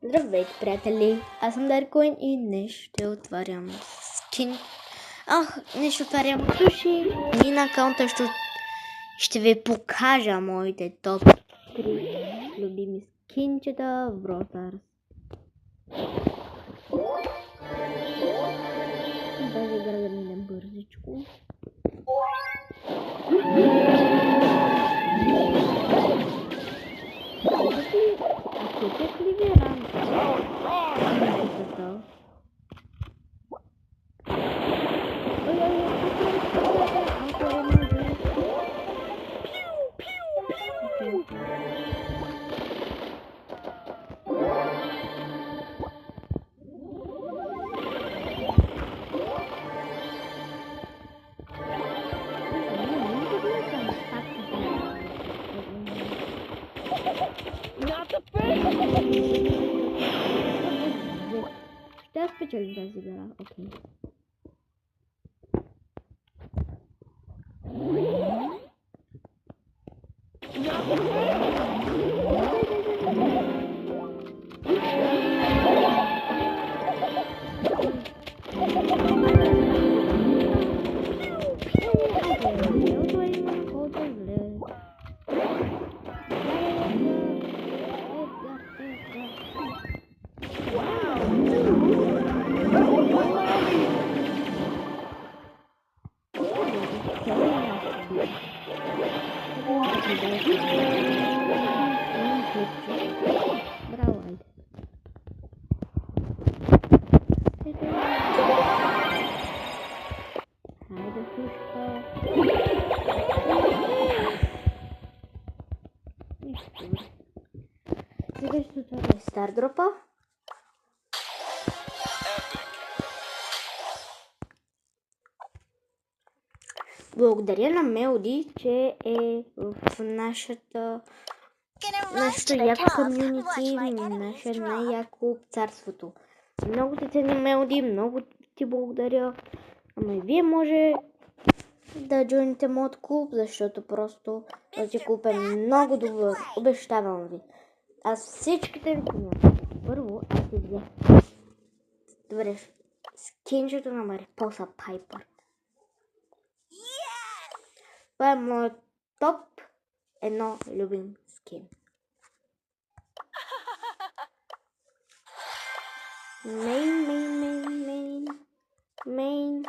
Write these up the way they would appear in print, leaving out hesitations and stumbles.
Здравейте, приятели! Аз съм Даркоин и днес ще отварям скин. Днес ще отварям суши и на акаунта ще ви покажа моите топ 3 любими скинчета в Brawl Stars. Даже игра да минем бързичко. Как ли ви рамка? Ще аз спечелим тази игра, окей. Браво, айде. Хайде, сушка. Сега ще отворя Стардропа. Благодаря на Мелоди, че е в нашето яко комюнити, наше най-яко царството. Много ти цени, Мелоди, много ти благодаря. Ама и вие може да джойните моят клуб, защото просто този клуб е много добър. Обещавам ви. Аз всичките ви помня. Първо, аз си взех добре скинчето на Марипоса Пайпър. Това е моят топ едно любим скин. Мейн.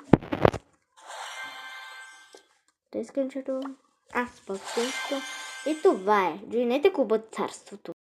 Тъй скинчето. Аз пък скинчето. И това е. Джойнете клуба царството.